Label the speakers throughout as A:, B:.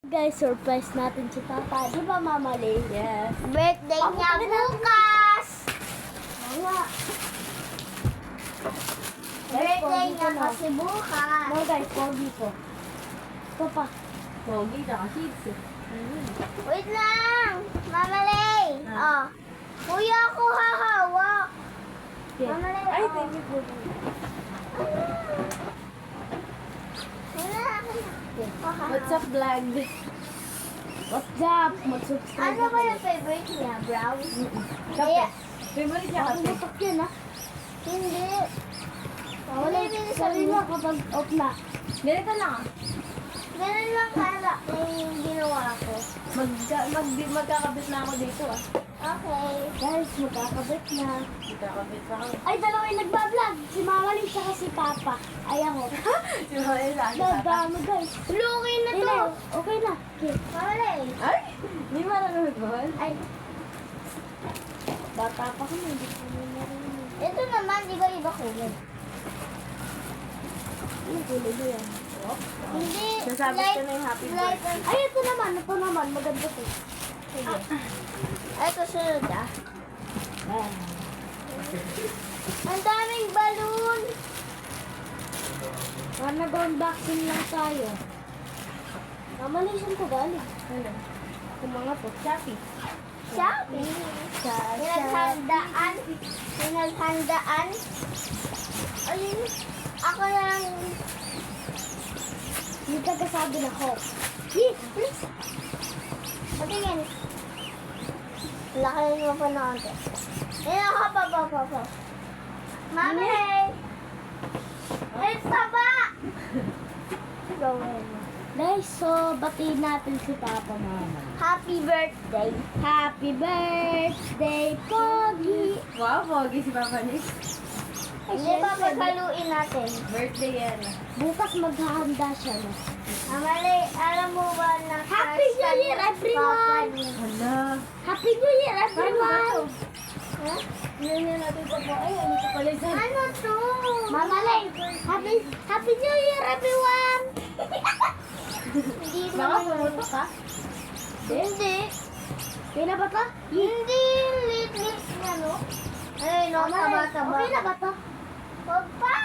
A: Guys, surprise natin si Papa. Di ba, Mama Lee?
B: Yes.
C: Birthday
A: Ako
C: niya
A: kami na-
C: bukas.
A: Oo nga.
C: Birthday
A: pogi
C: niya
A: ko na.
C: kasi bukas.
A: No, guys, pogi ko. Ito pa.
B: Pogi, tsaka kids eh.
C: Wait lang. Mama Lay. Oh. Kuya ako hahawak.
A: Yeah.
C: Mama Lay.
B: Ay,
C: oh.
B: thank you po.
C: Wala.
B: What's up, vlog?
A: What's up? Mag-subscribe
C: Ano ba yung favorite niya? Brown?
B: Kape. Favorite niya kape.
A: Nakumutok yun, ha?
C: Hindi.
A: Wala yung sabi mo kapag off na.
B: Ganito lang ah.
C: Ganun lang kala yung ginawa ko.
B: Magkakabit na ako dito ah.
C: Okay.
A: Guys, magkakabit na.
B: Magkakabit na ako.
A: Ay, dalawa yung nagbablog. Si Mama Lee tsaka si Papa. Ay, ako.
B: Si Joel sa akin.
A: Dadami, guys.
C: Luki na
A: Ay,
C: to.
A: na. Okay na. Okay.
C: Mama Lay.
B: Ay! Hindi mo nanonood ba?
A: Ay. Bata pa kami. Hindi ko na
C: Ito naman, iba-iba kulay.
A: Ano kulay ba yan?
C: Hindi.
B: Sasabit ko na yung happy
C: light
B: birthday.
C: and-
A: Ay, ito naman. Ito naman. Maganda to.
C: Sige. Ito sunod ah.
A: Ayan.
C: Ang daming balloon.
A: Parang nag-unboxing lang tayo. Mama Lee, saan ko galing?
B: Ano?
A: Yung mga to.
B: Shopee.
C: Shopping.
A: Sa
C: Pinaghandaan. Pinaghandaan. Ayun. Ako lang.
A: Yung tagasabi na ko. Hey, please.
C: Patingin. Laki mo pa na konti. Ayun ako pa. Mami! It's taba! Gawin mo.
A: Guys, so batiin natin si Papa Mama.
C: Happy birthday.
A: Happy birthday, Pogi!
B: Wow, pogi si Papa Nick.
C: Hindi ba paghaluin natin?
B: Birthday yan.
A: Bukas maghahanda siya na.
C: Amali, alam mo ba na
A: Happy New Year, everyone!
B: Hala.
A: Happy New Year, everyone!
C: Huh?
B: Yan yan natin sa po. Ay, ano ka pala sa...
C: Ano to?
A: Mama Lay, Happy New Year, everyone!
C: Hindi
B: Baka
C: naman.
B: pumutok ka?
C: Hindi.
A: Okay na ba to?
C: Hindi. Lit nga, no? Ay, no,
A: Mama Lay,
C: taba.
A: okay na ba to?
C: Huwag pa.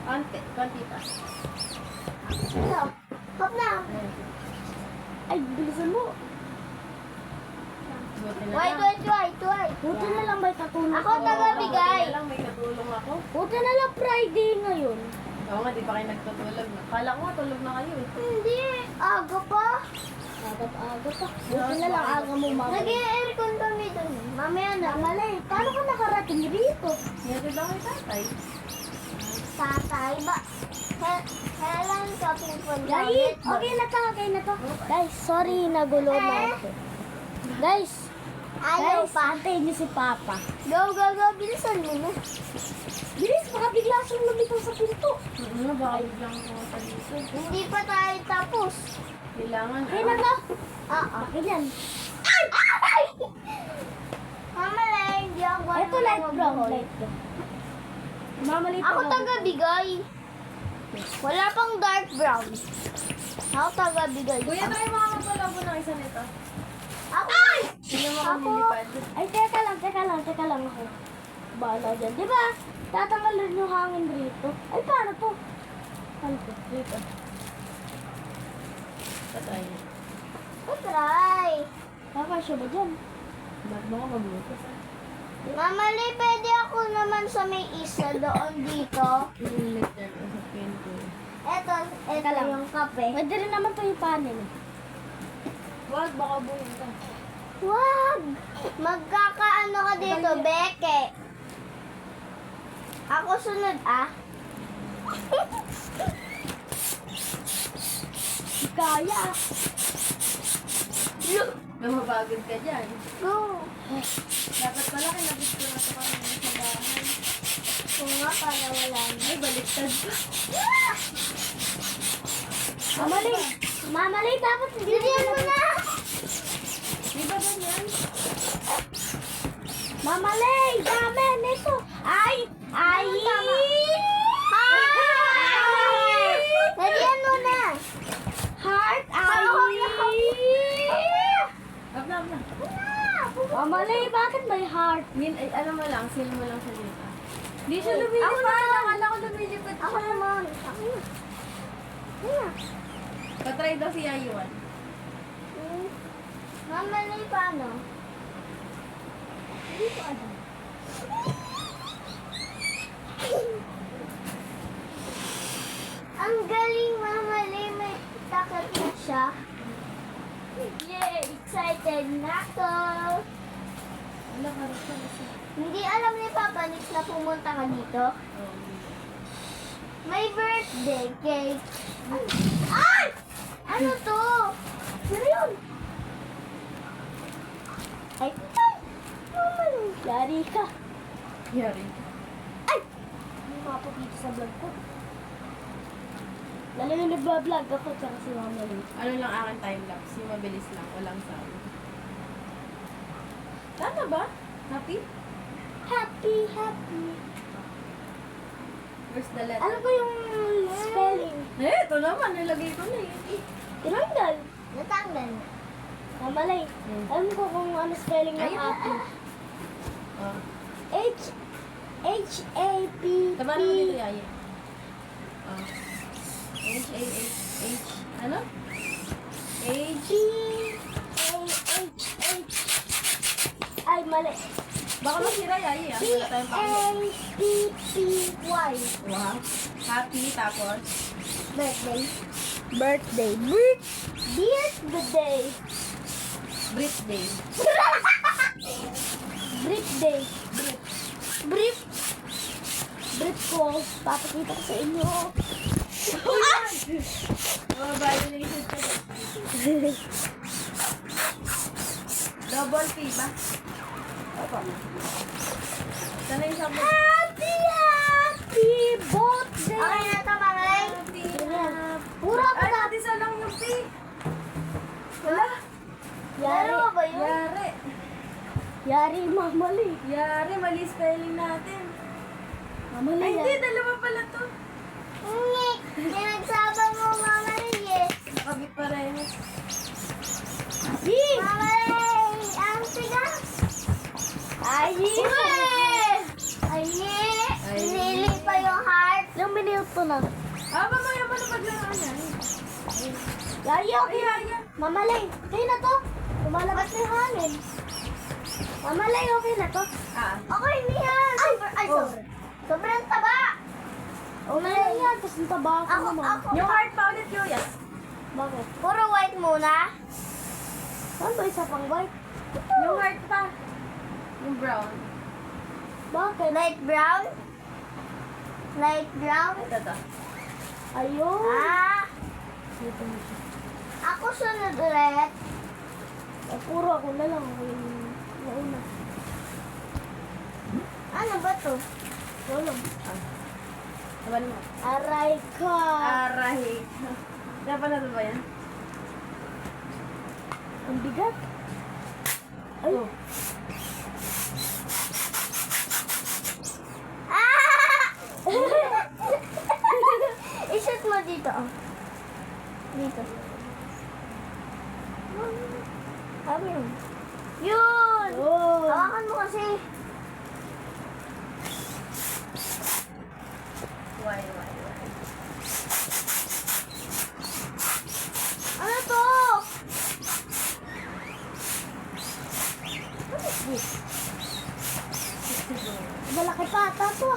B: Konti pa.
C: Stop. Hop na.
A: Ay, bilisan mo.
B: Buti na
C: Wait.
B: lang.
A: Buti na lang may katulong.
C: Ako taga-bigay.
B: Buti na lang, may katulong ako.
A: Buti na lang Friday ngayon.
B: Oo nga, di pa kayo nagtutulog. Kala ko nga, tulog na kayo eh.
C: Hindi. Aga pa.
A: Agad-agad pa. Buti na lang aga mo, Mama Lay.
C: Nag-aircon kami dun. Mamaya na.
A: Mama Lay, paano ka nakarating rito?
B: Ngayon lang kay tatay.
C: Tatay ba? Kailan ka pupunta?
A: Guys, okay na to. Guys, sorry nagulo na ako. Guys,
C: Ayaw
A: guys,
C: pa.
A: antayin niyo si Papa.
C: Go. Bilisan mo na.
A: Bilis, baka bigla siyang lumitaw sa pinto.
B: Ano ba? Biglang ako sa dito.
C: Hindi pa tayo tapos.
B: Kailangan.
A: Okay na to.
C: Ah.
A: Okay yan.
C: Mama Lay, hindi ako
A: Ito light brown, light brown. Mama Lay,
C: Ako taga-bigay. Wala pang dark brown. Ako taga-bigay.
B: Kuya, try mo ako palabo ng isa nito.
C: Ako.
B: Hindi mo kami
C: Ako.
B: lipad.
A: Ay, teka lang ako. Bahala dyan. Di ba? Tatanggalin yung hangin rito. Ay, paano to? Paano to? Dito.
B: Patay.
C: Try.
A: Kakasya ba dyan?
B: Ba't mo ka maglutos ah?
C: Mama Lay, pwede ako naman sa may isa doon dito.
B: Yung lifter ko sa pinto.
C: Ito
A: Teka lang.
C: yung kape.
A: Pwede rin naman to yung panin.
B: Wag, baka buhin ka.
C: Wag! Magkakaano ka dito, Beke. Ako sunod, ah.
A: Kaya.
B: Namabagod ka dyan.
C: Go.
B: Dapat pala kinabit ko na ito kami sa bahay.
C: Kung nga, para wala na.
B: Ay, baliktad pa.
A: Mama Lay, dapat hindi
C: Bigyan mo na!
B: Di ba ganyan?
A: Mama Lay, dami nito. Ay!
C: Hi! Lagyan mo na!
A: Heart,
C: Parang
A: ay! Mama Lay, bakit may heart?
B: Ano mo lang, seal mo lang sa dito. Hindi siya
C: Ako
B: lumilipad.
C: naman.
B: Akala ko lumilipad
C: Ako
B: siya.
C: naman. Ako na. Ayan.
B: Patry daw si Yayuan.
C: Mama Lay, paano?
A: Hindi ko alam.
C: Ang galing, Mama Lay. May takot na siya. Yay! Excited na ako!
B: Wala ka rin siya kasi.
C: Hindi alam ni Papa Nick na pumunta ka dito. May birthday cake. Ay! Ano to? Ano yun? Ay, ay! Mama Lay.
A: Yari ka.
B: Yari.
A: Ay! Hindi ako dito sa vlog ko. Lalo na nagbablog ako tsaka si Mama Lay.
B: Ano lang aking time-lapse. Yung mabilis lang. Walang sound. Tama ba? Happy?
A: Happy, happy.
B: Where's the letter?
A: Ano ba yung spelling?
B: Ito naman. Nilagay ko na yun.
A: Tinanggal.
C: Natanggal na.
A: Mama Lay, alam ko kung ano spelling ng
B: Ayun.
A: happy.
B: Oh.
A: H-A-P-P.
B: Tabahan mo dito, Yaya. Oh. H-A-H-H. Ano? H.
A: P-A-H-H. Ay, mali.
B: Baka masira, Yaya. Wala tayong pakinggan.
A: P-A-P-P-Y.
B: Wow. Happy, tapos.
A: Birthday. Birthday. Birthday.
B: Birthday.
A: Birthday. Brief. Brief ko. Papakita ko sa inyo.
B: Oh, violations ka ba? Double P ba? Opo. Sana yung sabon.
A: Happy birthday.
C: Okay na to, Mama Lay.
A: Pura
B: Ay,
A: pa.
B: pati sa lang yung P. Wala.
A: Yari.
C: Dalawa ba yun?
B: Yari.
A: Yari, Mama Lay.
B: Yari, mali spelling natin.
A: Mama
B: Ay,
A: Lay.
B: hindi. Dalawa pala to.
C: Hindi. Pinagsaba mo, Mama Lay eh.
B: Nakabit pa rin.
A: Si.
C: Mama Lay, ang tigas.
A: Ay.
C: Ay,
B: Ay.
C: pinili pa yung heart.
A: Ilang minuto na.
B: Mamaya pa na paglalaan yan.
A: Yaya, okay na.
B: Yaya.
A: Mama Lay, okay na to. Lumalabas na yung hangin. Mama Lay, okay na to.
C: Okay, hindi yan. Ay,
A: Oh.
C: sobrang taba.
A: Okay na yan. Tapos ang taba ako
C: Ako,
A: naman.
C: ako.
B: Yung heart pa ulit, Yuyas.
A: Bakit?
C: Puro white muna.
A: Saan ba isa pang white?
B: Yung heart pa. Yung brown.
A: Bakit?
C: Light brown. Light brown.
B: Ito to.
A: Ayun.
C: Ah,
A: Dito mo siya.
C: ako sunod ulit.
A: Eh, puro ako na lang. Ako yung nauna.
C: Ano ba to?
A: Wala.
B: Taban mo.
A: Aray ka.
B: Aray. Dapat na ba yan?
A: Ang bigat. Ay.
B: Oh.
C: Ah! I-shoot mo dito. Oh. Dito. Sabi yun. Yun!
A: Oh.
C: Hawakan mo kasi.
B: Why?
C: Ano to?
A: What is this? Malaki pa ata to.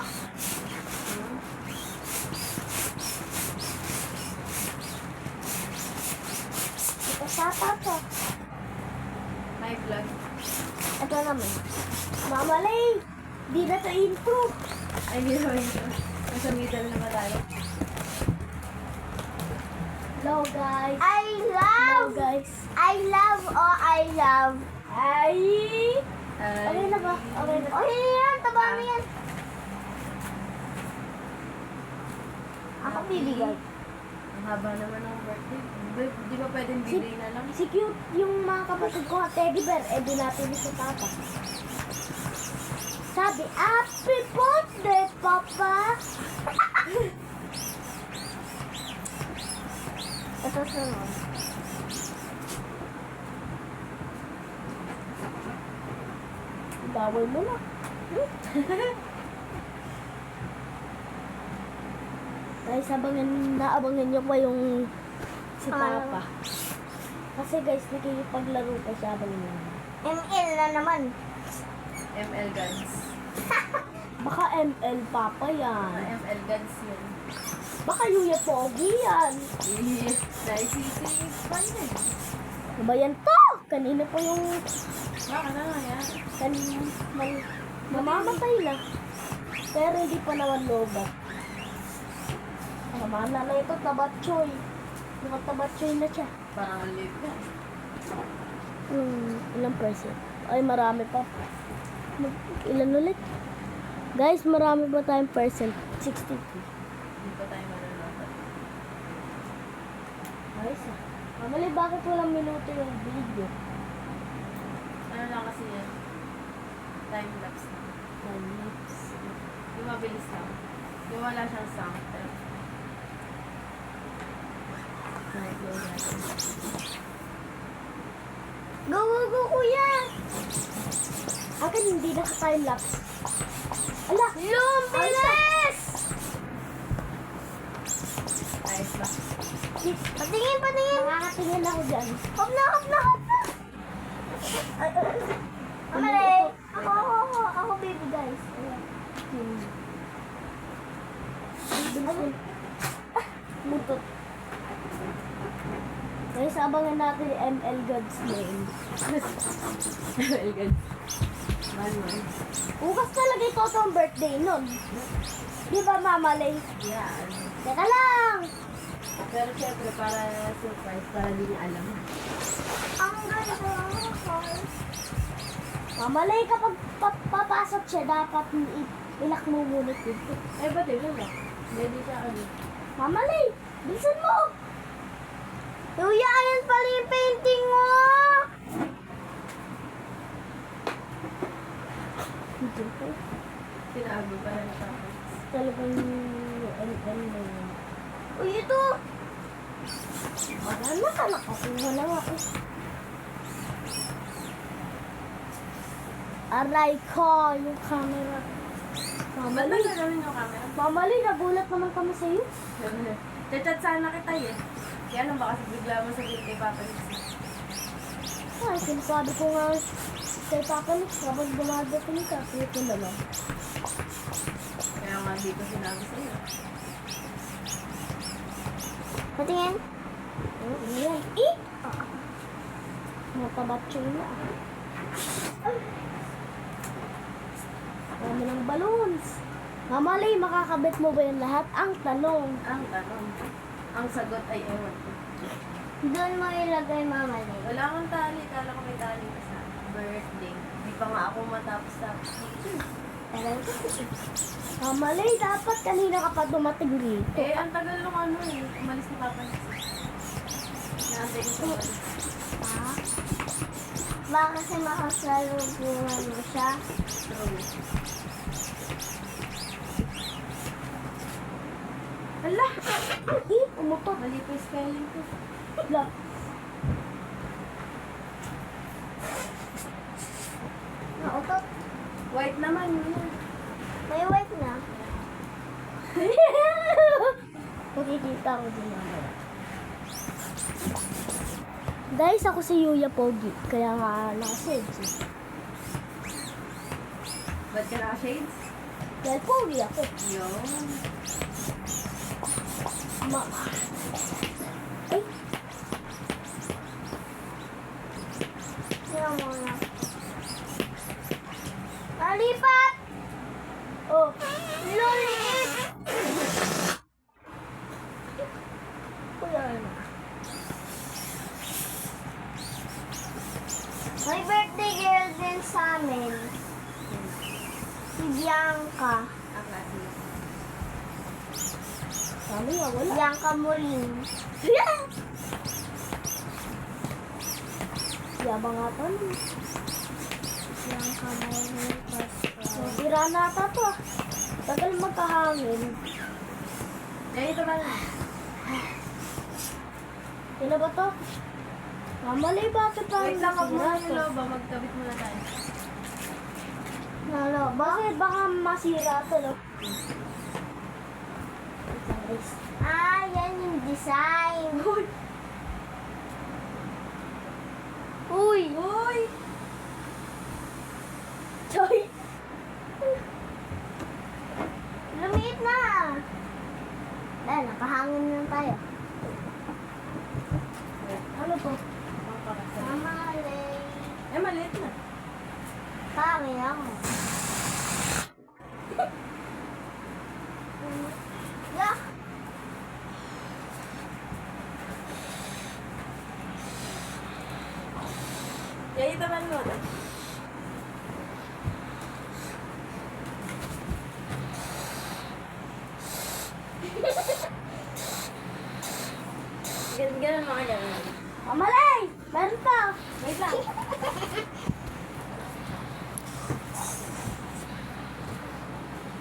A: Ito sa ata to.
B: My vlog.
A: Ito naman. Mama Lay, di na to intro.
B: Ay, hindi naman ito. Nasa middle na ba tayo?
A: Hello guys.
C: I
A: Hello
C: love.
A: guys.
C: I love. Oh, I love.
A: Ay.
B: Ay.
A: Okay na ba? Okay na.
C: Okay na yan. Taba mo yan. Ako bibigay.
B: Ang haba naman ng birthday. Di ba pwedeng bigay na lang?
A: Si cute yung mga kapatid ko, teddy bear, eh di natin sa tata. Sabi, happy birthday, Papa!
C: Ito sunod.
A: Laway mo na. Guys, naabangan nyo pa yung si Papa. Kasi guys, nakikipaglaro pa siya habang yun.
C: ML na naman.
B: ML guns.
A: Baka ML Papa yan.
B: ML guns yun.
A: Baka Yuya Pogi yan.
B: Yes. Naisisi. Paano eh?
A: Ano ba yan to? Kanina po yung
B: Baka na nga yan.
A: mamamatay na. Pero hindi pa naman lobat. Namana na ito, tabatchoy. Nakatabatchoy na siya.
B: Parang ang live na.
A: Ilang percent? Ay, marami pa. Ilan ulit? Guys, marami pa tayong percent. 62.
B: Hindi pa tayo malalaman.
A: Guys, Mamali, bakit walang minuto yung video?
B: Ano lang kasi yan? Time lapse na. Yung mabilis lang. Yung wala siyang sound. Pero... Play natin.
C: Go, go, go, kuya!
A: Akin hindi naka-timelapse. Ala!
C: Lumbilis!
B: Ayos ba?
C: Patingin, patingin!
A: Nakakatingin ako dyan.
C: Hop na, hop na, hop na! Mamali! Ako, baby guys. Ayan.
A: Mutot. Guys, abangan natin yung ML God's name.
B: ML guns. Manual.
A: Bukas talaga ito ang birthday nun. Di ba, Mama Lay?
B: Yan.
A: Teka lang!
B: Pero syempre, para surprise, para di niya alam.
C: Ang ganda.
A: Mama Lay, kapag papasok siya, dapat ilak mo muna dito.
B: Eh, ba't yun lang? Hindi siya ano.
A: Mama Lay, bilisan mo!
C: Kuya, ayan pala yung painting mo!
A: Hindi po.
B: Tinago para na tapos.
A: Talagang ML na yun.
C: Uy, ito!
A: Wala na ka, nakakuha na nga eh. Aray ko, yung camera. Mama
B: Ba't ba
A: Lay,
B: gagawin yung camera?
A: Mama Lay, nagulat naman kami sa'yo.
B: Chat sana kita eh. Kaya lang baka bigla mo sabihin kay Papa Nix.
A: Ay, sinasabi ko nga kay Papa Nix, kapag dumadating ka, ito na lang.
B: Kaya nga di ko sinabi sa'yo.
C: Patingin.
A: Oh, yan. Eh! Natabatcho na. Dami ng balloons. Mama Lay, makakabit mo ba yung lahat? Ang tanong.
B: Ang tanong. Ang sagot ay ewan ko.
C: Doon mo ilagay, Mama Lay.
B: Wala akong tali. Kala ko may tali ka sa birthday. Di pa nga ako matapos-tapos.
A: Mama Lay, dapat kanina ka pa dumating dito.
B: Eh, ang tagal nung ano eh. Umalis ni Papa Nix. Naantay ko sa umalis.
C: Ha? Baka kasi makasalubungan mo siya.
B: True. Hala!
A: Eh, umutot.
B: Mali pa yung spelling ko.
A: Wala.
C: Nautot.
B: White naman yun.
C: May white na.
A: Makikita ko din mamaya. Guys, ako si Yuya Pogi. Kaya nga naka-shades.
B: Ba't ka naka-shades?
A: Dahil Pogi ako.
B: Yun.
A: Ay,
C: Sino muna? Palipat!
A: oh.
C: Lulit!
A: Kuya, ano?
C: May birthday girl din sa amin. Si Bianca.
B: Ang klase.
A: Sabi nga, wala.
C: Bianca Molin.
A: Yabang nga to.
C: Bianca Molin.
A: Sira na ata to ah. Tagal magkahangin.
B: Eh, ito ba na?
A: Sino ba to? Mamalay, bakit parang
B: Wait lang,
A: nasira
B: magmuna yung
A: to?
B: loob. Magkabit muna tayo.
A: Bakit? Baka masira to, no?
C: Ah, yan yung design.
A: Uy!
B: Uy!
A: Choy!
C: Lumiit na. Dahil, nakahangin na tayo.
A: Ano to?
C: Mamalay.
B: Eh, maliit na.
C: Pangin ako. Yak!
B: Yan yung taman mo. Ganun mga ganun.
A: Mamalay! Meron pa!
B: Wait lang.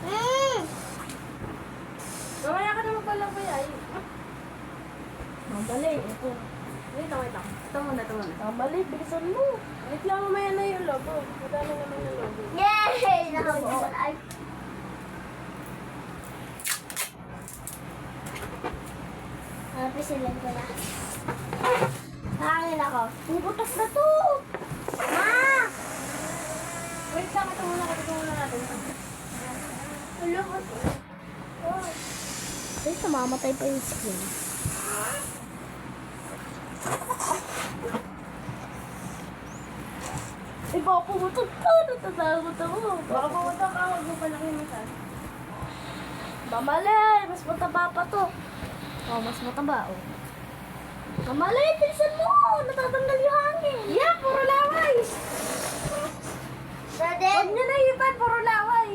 C: Mm.
B: Mamaya ka na magpalabay ay.
A: Mamalay, ito.
B: Wait lang, wait lang. Ito muna, ito muna.
A: Mamalay, bilisan mo.
B: Wait lang, mamaya na yung logo. Magkano naman yung logo.
C: Yay! Nakabuo. Ay, pisilan ko na. Hangin ako.
A: Puputas na to!
C: Ma!
B: Wait lang, ito muna natin.
C: Ulo ko to. Oh.
A: Ay, namamatay pa yung screen. Ay, baka pumutot ka! Natatakot ako.
B: Baka pumunta ka, huwag mo palaki masyado.
A: Mamalay! Mas mataba pa to. Oh, mas mataba, oh. Mamalay, bilisan mo! Natatanggal yung hangin.
B: Yeah, puro laway!
C: So
B: Huwag
C: then,
B: niyo na ipan, puro laway.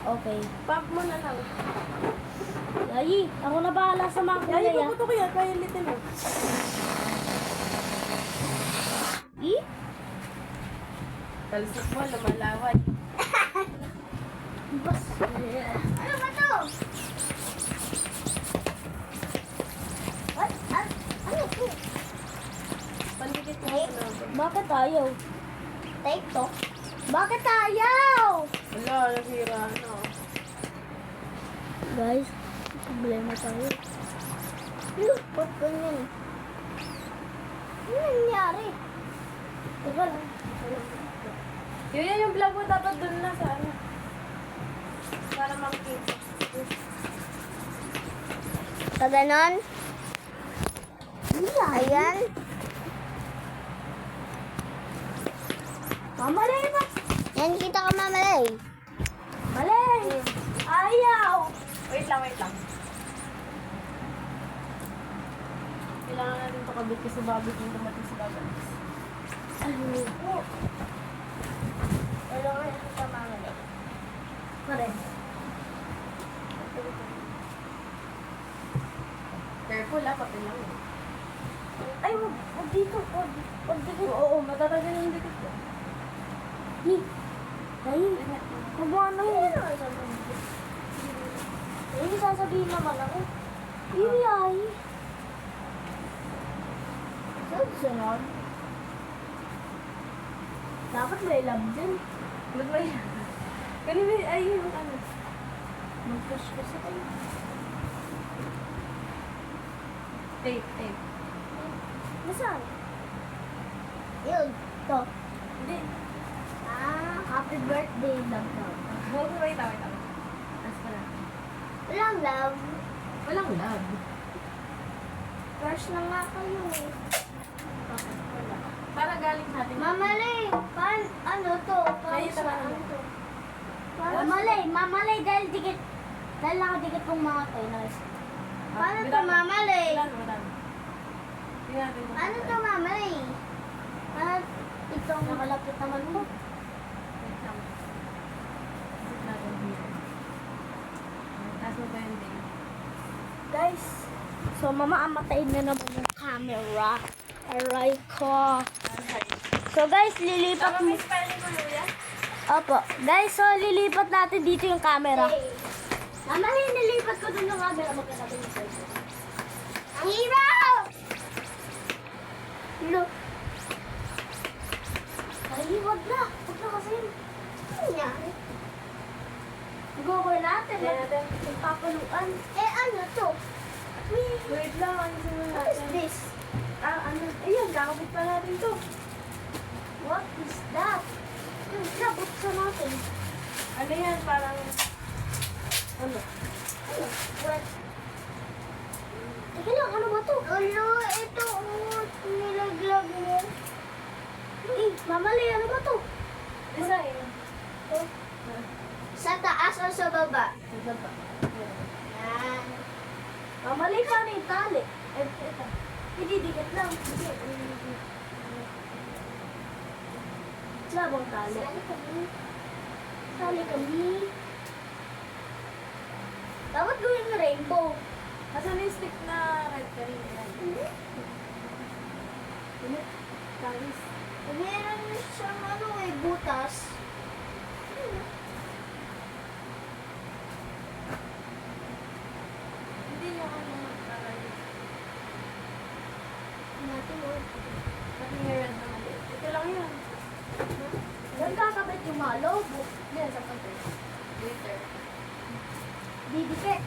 A: Okay.
B: Pump mo na lang.
A: Yayi, ako na bahala sa mga
B: Yan,
A: kulay, ah.
B: ipuputo ko yan, kaya litin mo.
A: Eh?
B: Talusok mo, lumalaway.
A: Bas.
C: ano ba to? What? Ano to?
B: Pandikit mo yung logo.
A: Bakit ayaw?
C: Tape to?
A: Bakit ayaw?
B: Wala, nasira, ano.
A: Guys, problema tayo.
C: Lupot ko yun. Ano nangyari?
A: Teka lang.
B: Yun yan yung vlog mo, dapat dun na sa ano. Para makikita.
C: So, ganon? Ayan.
A: Mamalay ba?
C: Yan, kita ka mamalay.
A: Malay! Ayaw!
B: Wait lang, wait lang. Kailangan natin ito kabit kasi babit yung dumating si Babas.
A: Ano po?
C: Kailangan ito ka mamalay.
A: Pare.
B: Careful ha, pati lang.
A: Ay, wag dito. Wag dito.
B: Oo, matatagal yung dikit ko.
A: Hi. Ay, kumano yun. Ay, sasabihin naman ako. Ay. Sunod. Dapat may love dyan.
B: Ba't ba yan? Kanina, ay, yung ano.
A: Mag-push ko sa tayo.
B: Tape.
A: Nasaan?
C: Yun. To.
B: Hindi.
A: Happy birthday, love love.
B: Wait lang. As pala.
C: Walang love.
B: Walang love.
C: Crush na nga kayo eh.
B: Para galing sa atin.
C: Mamalay. Ano to?
B: Ay,
C: Para sa
B: tama
C: ano
B: na.
C: to?
A: Mamalay dahil dikit. Dahil nakadikit pong mga tenors.
C: Paano to mamalay?
B: Wala. Tingnan natin.
C: Paano to mamalay? Paano itong
A: Nakalapit naman po.
B: Wait lang. Sit natin here. Taas mo ba yung day?
A: Guys, so mamamatayin na naman yung camera. Aray ko. So guys, lilipat mo.
B: spelling mo, Luya?
A: Opo. Guys, so lilipat natin dito yung camera.
C: Mamalay, nilipat ko dun yung camera. Magkatabi yung pwede. Ang hirap!
A: Look. Ay, wag na. Wag na kasi.
C: Yan.
A: Go-go natin.
B: Kaya natin.
A: Yung papaluan.
C: Eh, ano to?
B: Wait lang, ayusin mo
C: What is
B: natin.
C: this?
A: Ano?
B: Ayun, kakabit pa natin to.
A: What is that? Buksan natin.
B: Ano yan, parang...
A: Ano? What? Teka lang, ano ba to?
C: Ano, ito, nilaglag mo.
A: Mamali, ano ba to?
B: Design.
C: Sa taas o sa baba?
B: Ito pa.
C: Yan.
A: Mamali pa rin, tali. Ito. Ididikit lang. Labang tali.
C: Sali kami.
A: Tali kami. Dapat gawin na rainbow.
B: Asan yung stick na red curry? Ano? Talis.
C: Meron siyang ano eh, butas.
B: Hindi yung ano talis.
C: Natin mo.
B: Pati yung red na maliit. Ito lang yun.
A: Yan kakabit yung mga logo.
B: Yan, sa pati. Glitter.
A: Didikit.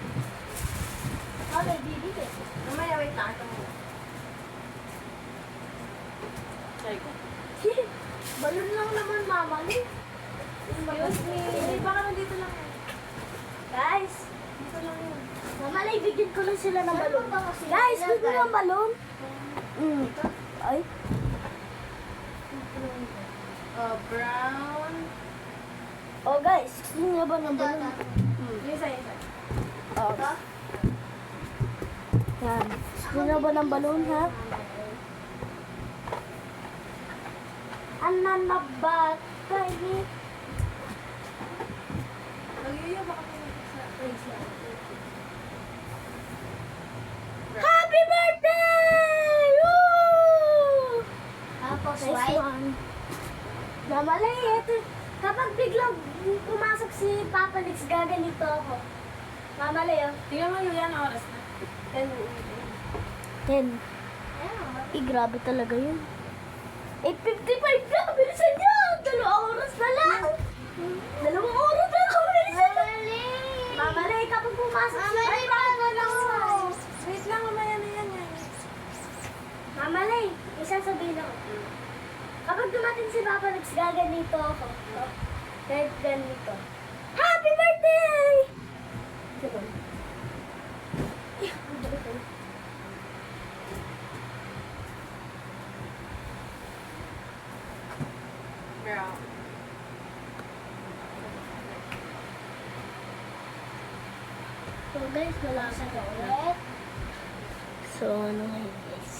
A: Ano, didikit.
B: Mamaya, wait lang. Ito muna. Try ko.
A: Balon lang naman, mama.
B: Excuse me. Hindi, baka nandito lang yun.
A: Guys,
B: Dito lang yun.
A: mamalay, bigyan ko lang sila ng
C: Saan
A: balon.
C: ba kasi
A: Guys,
C: nilagay?
A: gusto ng balon? Ay,
B: Brown.
A: oh guys, gusto niyo ba ng balon?
B: Yung isa, yung isa.
A: Oh. Yan. Gusto niyo ba ng balon, ha? Anan na bata, eh.
B: Mag-iyo baka sa place lang.
A: Happy birthday! Woo!
C: Tapos
A: Nice
C: white.
A: one. Namalay, ito. Kapag biglang pumasok si Papa Nix, gaganito ako. Mamalay, oh.
B: Tingnan mo yun, yan oras na.
A: 10. Grabe talaga yun. 8:55 na, bilisan niyo! 2 oras na lang! 2 oras na lang, bilisan niyo! Mamalay, kapag pumasok si
C: Mamalay,
A: Papa Nix.
B: Wait lang, mamaya na yan.
A: Mamalay, isasabihin ako. Kapag dumating si Papa Nix, gaganito ako. Kahit ganito. Happy birthday! Sabon.
B: Brown.
A: So guys, wala sa ulit. So ano ngayon guys?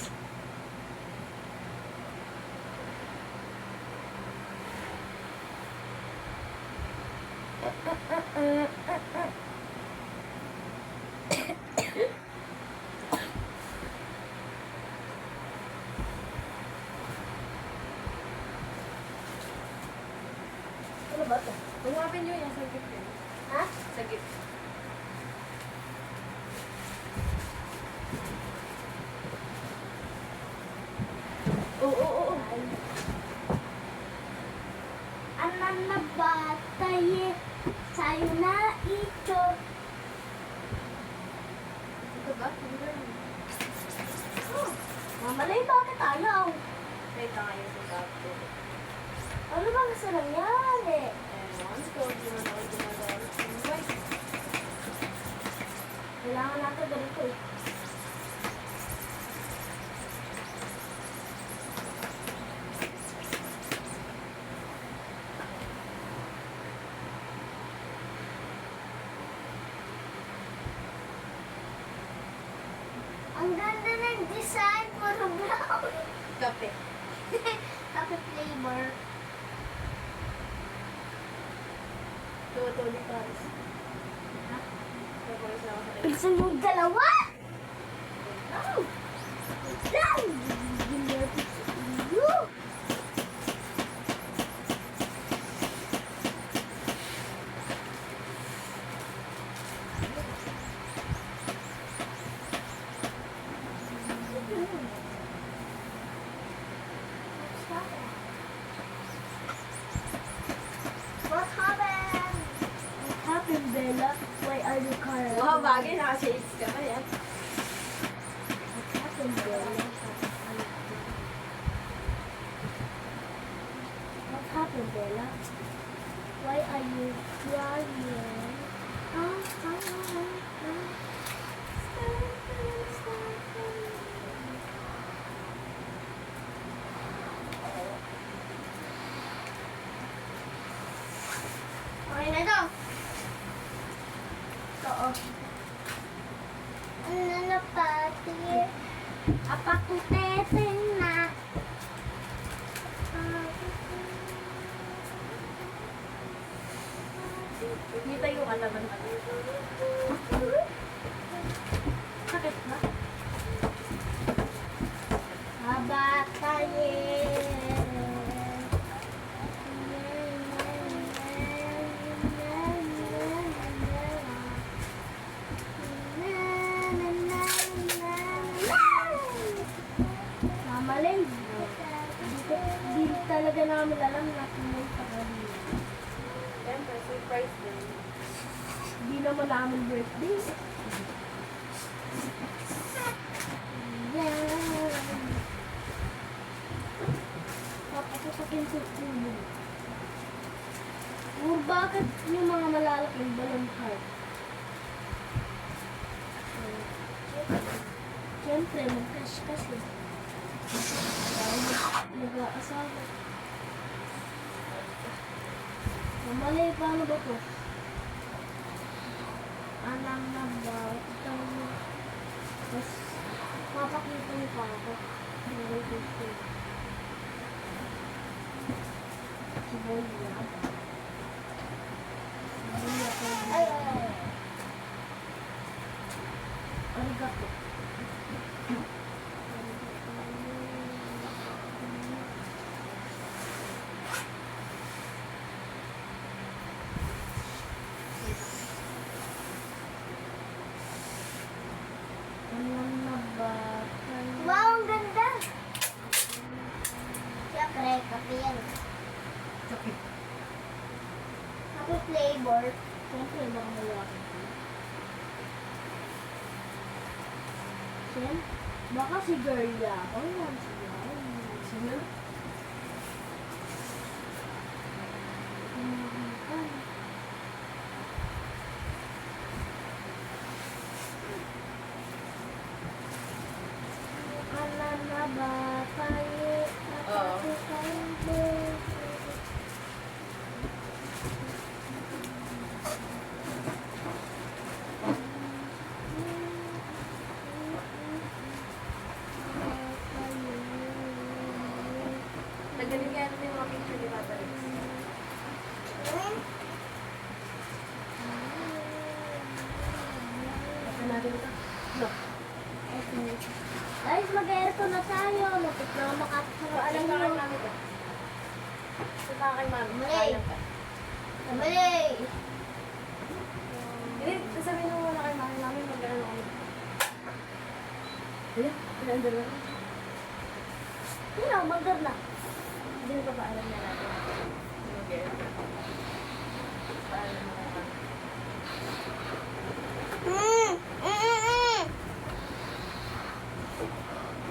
A: Ano ba ito?
B: Tumapin nyo yan sa gift yun.
A: Ha?
B: Sa gift.
A: Oo. Anan na bataye, sa'yo na ito.
B: Ito ba? Hindi ba yun?
A: Mamalay, bakit ayaw?
B: Wait lang kayo sa bago.
A: Ano ba gusto nangyari?
B: Ewan ko, di man ako ginagawa. Wait.
A: Kailangan natin ganito eh.
C: Ang ganda ng design, puro brown.
B: Kape.
C: Kape flavor.
B: Tuwa-tuwa ni Paris. Ha? Tapos na ako sa kayo.
A: Bilisan mo dalawa! Oh! Down! You!
C: What
B: Oo, bagay. Naka-shades ka pa yan.
A: What happened, Bella? What happened, Bella? Why are you crying?
C: Okay na to.
A: Oo.
C: Ano na pati? Apakutete na.
B: Hindi tayo kalaban ka. Sakit na?
C: Haba tayo.
A: Mama Lay, di talaga namin alam na pumunta ka dito.
B: Siyempre, surprise din.
A: Di naman namin birthday. Papasakin sa ulo. Or bakit yung mga malalaking balon heart? Siyempre, mag-crush kasi. Dahil nag-aasawa. Mamalay, paano ba to? Alam na ba? Ito mo. Tapos, mapakita mo pa ako. Si Boya.
C: Ay, ay, ay.
A: Arigato. Alam na ba?
C: Wow, ang ganda. Siyempre, kape yan.
B: Sakit.
C: Kape flavor.
A: Siyempre, baka malaki. Siyempre, baka si Gerlia. Oh, yan siya.
B: Sino?
A: Alam na ba tayo?
B: Oo. Nagaling nga natin yung mga picture ni Papa Rex. Ito natin ito. No.
A: Guys, mag-aircon na tayo. Lapit na makapuro. Alam
B: Alam
A: mo,
B: namin ito. Ito na kay Mami.
C: Mali.
B: Kaya pa.
C: Mali.
B: Hindi, sasabihin mo muna kay Mami. Mami, mag-ano kami. Ayan, pinandar na.
A: yun na, mag-gar na.
B: Hindi na ba alam niya natin? Okay. Paalam mo kay Mami.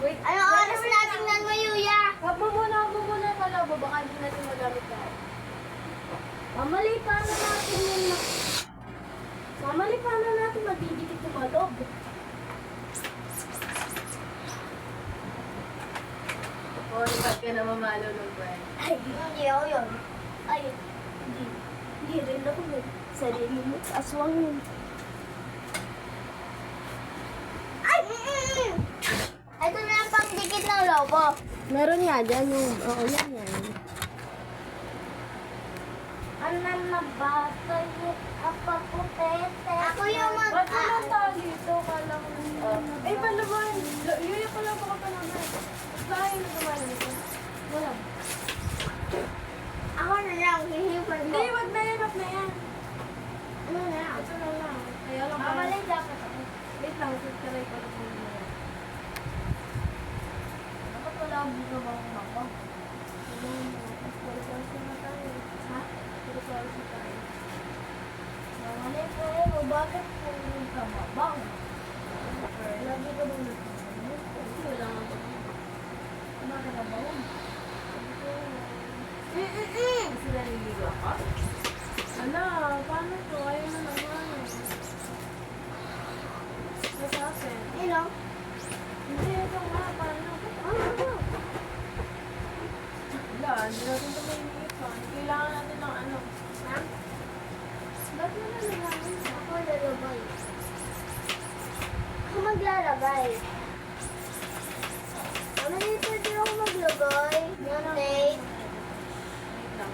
B: Wait,
C: Anong oras na tingnan mo, Yuya?
B: Huwag mo muna kalabo. Baka hindi natin magamit lahat.
A: Mamali, paano natin yun na... Mamali, paano natin magdidikit yung mga loob?
B: Oo, ba't ka na mamalo nung Brian?
A: Ay,
C: Hindi ako yun.
A: ay, hindi. Hindi rin ako yun. Sarili mo, aswang yun.
C: Ay! Ito na ang pangdikit ng lobo.
A: Meron nga dyan yung... Oo, yan yan.
C: Alam na ba tayo apakutete? Ako yung mag...
B: Ba't walang tao dito? Kala ko eh, paano ba? Yuya pala baka pa naman. Bakit na gumana nito?
A: Wala.
C: Ako na lang, hihipan ko.
B: Hindi, wag na yan, wag na yan.
C: Ano na lang?
B: Ito na lang. Kaya lang
C: Mamali dapat ako.
B: Wait lang, subscribe ko na po muna.
A: Dapat wala ang buka ba akong mako?
B: Puro-puro na tayo.
A: Ha?
B: Puro-puro na tayo.
A: Mamali po eh. Bakit po ka ba?
B: nagkakabaw.
C: Mm-mm.
B: Kasi naliligo ako. Ala, paano to? Ayaw na naman. Sa akin.
C: Hello?
B: Hindi, ito nga. Paano?
C: Ano?
B: Wala, hindi natin ito may iniipan. Kailangan natin ng ano.
C: Ha? Ba't mo na nalaman? Ako lalabay. Ako maglalagay. Ano yung pwede ako maglagay? Yung tape.
B: Wait lang.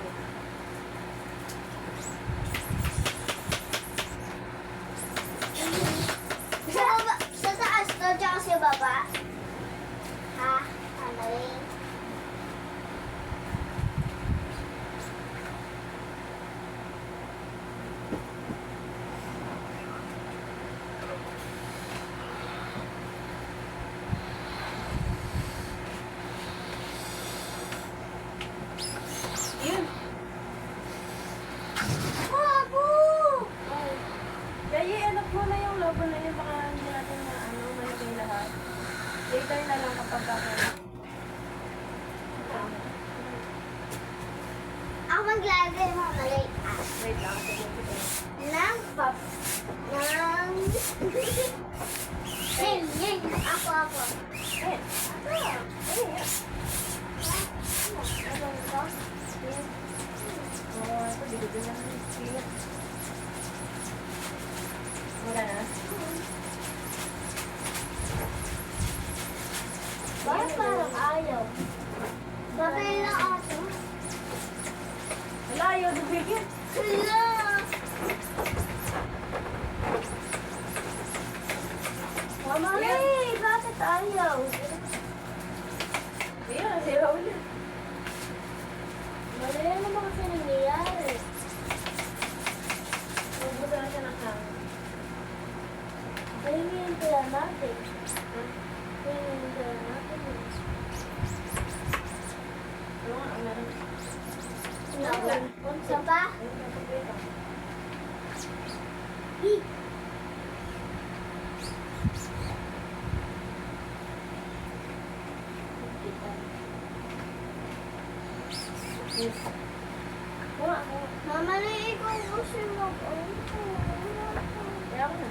C: Sa baba, sa taas to, tsaka sa baba. Ha? Ano rin?
B: Yun.
C: Bago!
B: Kaya i-ano mo na yung logo na yun. Baka hindi natin na ano, malagay lahat. Later na lang kapag ako.
C: Ako maglalagay mo mali. Ah,
B: Wait lang. Tignan ko tayo.
C: ng pop. Ng... Hey, hey! Ako.
B: Eh,
C: Ano ito?
B: oh, ito, bigyan na ng sila. Wala na.
C: Bakit parang ayaw? Babay na ako.
B: Wala, ayaw bigyan.
C: Hala! Mama Ray, bakit ayaw?
B: Ayan, zero ulit.
C: Mali yan naman kasi nangyayari.
B: Magbuta na siya ng hangin.
C: Ayun kaya natin. Ayun kaya natin.
B: Ano nga, ang meron.
C: Unsa pa?
B: Ayun, wait lang.
C: Hi.
B: Yes.
C: Mama Ray, ikaw gusto mo.
B: Kaya ako na.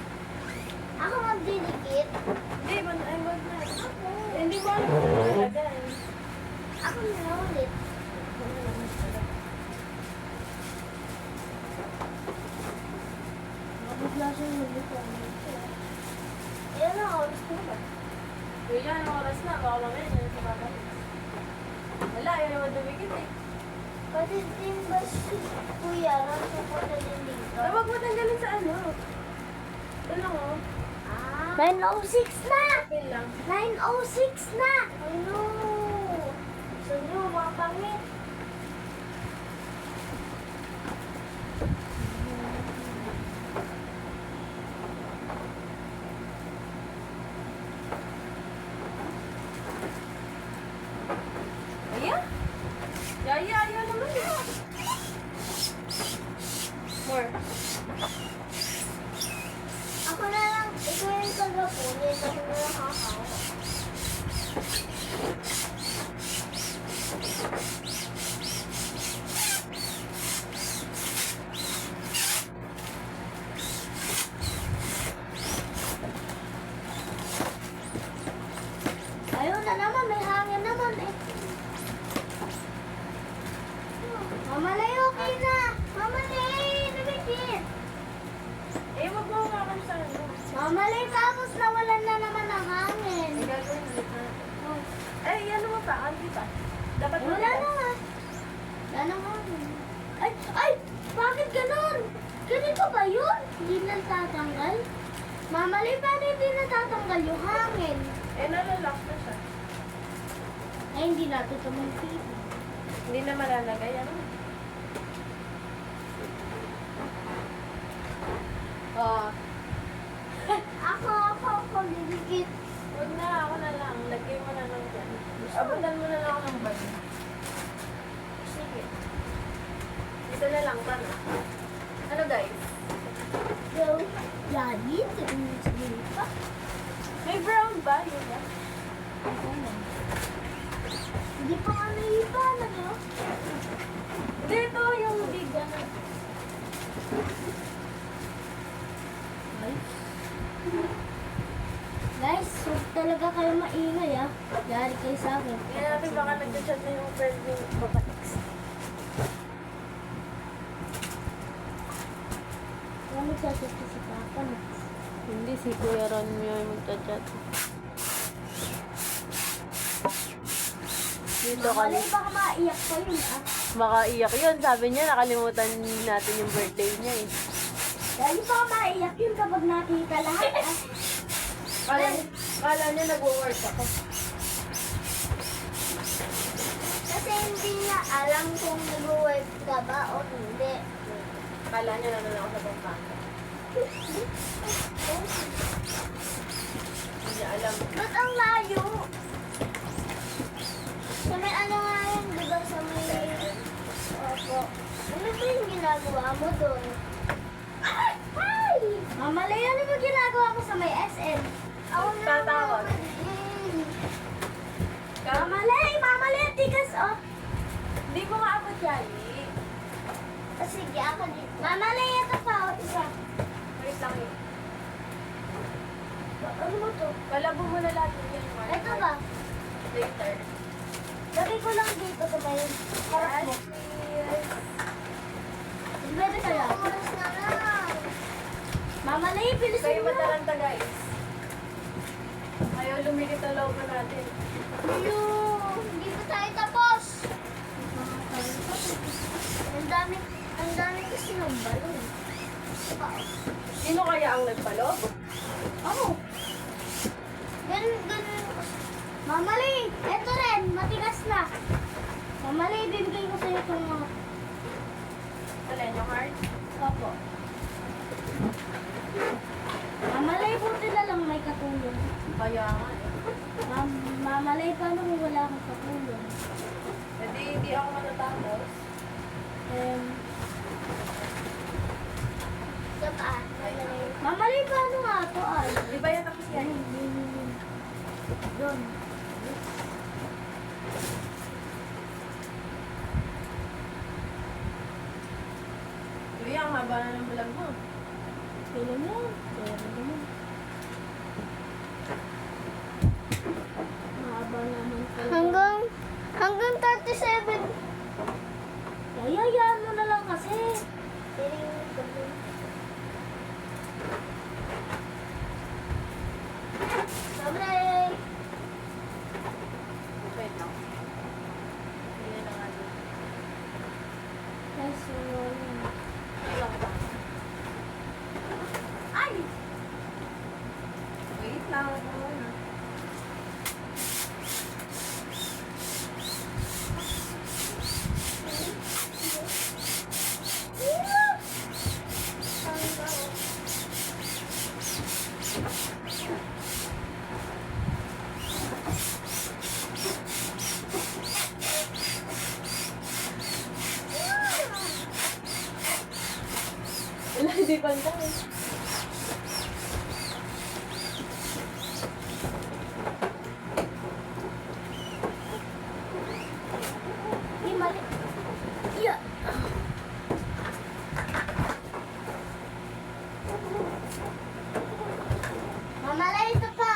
C: Ako magdidikit.
B: Hindi, ay, wag na. Hindi mo alam kung ano ilagay.
C: Ako na ulit. Mabigla siya yung nagbuka. Ayan na, oras na ba?
B: Kuya, anong oras na? Baka mamaya hindi na sa babalik. Wala, ayaw naman dumikit eh.
C: Pati din ba si Kuya, nasa po na din dito?
B: Ay, wag mo tanggalin sa ano. Ito lang oh.
C: 9:06 na!
B: Pin lang.
C: 9:06 na! Ano? Gusto niyo, mga pangit.
B: Ayan. Yaya, ayaw naman eh. More.
C: Ako na lang, ikaw yung tagapunin. Ako na lang kakawa. Ayun na naman, may hangin naman eh. Mama Lay, okay na. Mama Lay, nabigit.
B: Eh, wag mo hawakan sa ano.
C: Mama Lay, tapos nawalan na naman ang hangin.
B: Ay, gagawin ulit na. Eh, ano mo pa? Ano pa? Dapat mo
C: Wala na nga. Wala na hangin. Ay, ay! Bakit ganun? Ganito ba yun? Hindi natatanggal? Mama Lay, paano hindi natatanggal yung hangin?
B: Eh, nalalak na siya.
C: Ay, hindi natin ito may
B: Hindi na malalagay. Ano? Oh.
C: Ako, didikit.
B: Huwag na, ako na lang. Lagay mo na lang dyan. Abutan mo na lang ako ng bag. Sige. Dito na lang, tama. Ano guys?
C: So, lagi, tingin pa.
B: May brown ba? Yun ba?
C: Hindi pa nga naipan, ano?
B: Dito, yung big ano.
C: Guys, huwag talaga kayo maingay ah. Yari kayo sa akin.
B: Kaya natin baka nag-chat na yung friend yung babax.
C: Kaya magsasat ka si Papa na.
B: Hindi, si Kuya Ron yung magchat-chat. Dito ka
C: Malay, baka maiyak pa yun ah.
B: Baka iyak yun. Sabi niya, nakalimutan natin yung birthday niya eh.
C: Dahil baka maiyak yun kapag nakita lahat ah.
B: Kala niya nag-work ako.
C: Kasi hindi niya alam kung nag-work ka ba o hindi.
B: Kala niya nanonood ako sa bangka. Hindi niya alam.
C: Ba't ang layo? Sa may ano nga yun, di ba sa may... Opo. Ano ba yung ginagawa mo doon? Ay! Ay! Mama Lay, ano ba ginagawa mo sa may SM? Ako na
B: Tatawag.
C: Mama Lay! Mama Lay, ang tigas oh!
B: Hindi ko nga abot yan eh.
C: Sige, ako din. Mama Lay, ito pa oh, isa.
B: Wait lang eh.
C: Ano mo to?
B: Palabo mo na lahat yung Mark.
C: Ito ba?
B: Later.
C: Lagay ko lang dito sa may harap mo. Pwede kaya? Oras na lang. Mama Lay, bilisan
B: Kayo
C: mo.
B: mataranta guys. Ayaw lumikit ang loob natin.
C: Hindi pa tayo tapos. Ang dami kasi ng balon.
B: Sino kaya ang nagpalo?
C: Ako. Ganun. Mama Lay, eto rin, matigas na. Mama Lay, bibigay ko sa'yo itong mga...
B: Alin yung heart?
C: Opo. Mama Lay, buti na lang may katulong.
B: Kaya nga eh.
C: Mama Lay, paano kung wala akong katulong?
B: Hindi, hindi ako matatapos.
C: Ito pa. Mama Lay, paano nga ito ay?
B: Di ba yan tapos yan?
C: Doon.
B: Uy, ang haba na ng vlog mo.
C: Kailan yan? Kailan naman. Mahaba naman pala. Hanggang 37. Yayayaan mo na lang kasi. Sobre!
B: Wait lang. Hindi na nga din.
C: Kaso,
B: Ilang pa.
C: ay!
B: Wait lang. Ako muna. Wala, hindi pantay.
C: Di mali. Yeah. Mama Lay, ito pa.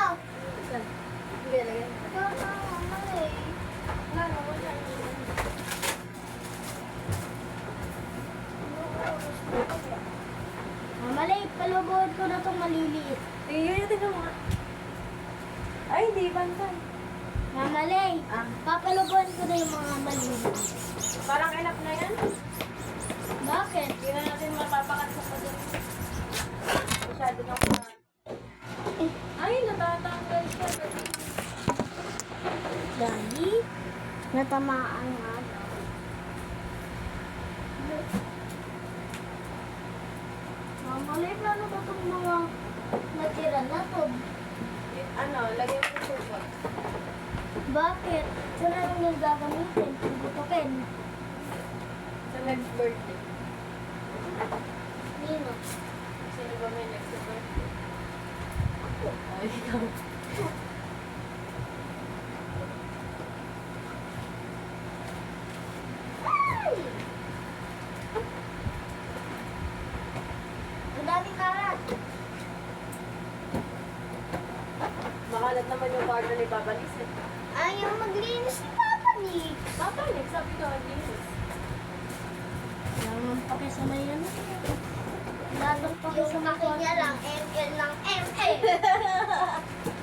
B: Hindi, lagyan.
C: Mama Lay.
B: Wala na, wala.
C: Mama Lay, palubuhan ko na itong maliliit.
B: Tingnan natin mo nga. Ay, hindi pantay.
C: Mama Lay,
B: Ah.
C: papalubuhan ko na yung mga maliliit.
B: Parang enough na yan.
C: Bakit?
B: Hindi na natin mapapakat sa pagod. Masyado na ko na. Ay, natatanggal siya.
C: Dahil natamaan nga daw. Mama Lay, plano ko itong mga natira na to.
B: Ano, lagyan mo yung suso.
C: Bakit? Saan na lang yung gagamitin? Puputukin.
B: Sa next birthday.
C: Nino.
B: Sino ba may next birthday? Ay, ikaw. yung kwarto ni Papa Nix.
C: Ayaw maglinis ni Papa Nick.
B: Papa Nix, sabi ko, linis.
A: Naman pa kayo sa may ano. Ladong pa kayo sa
C: Yung
A: may
C: akin niya lang, ML ng ML.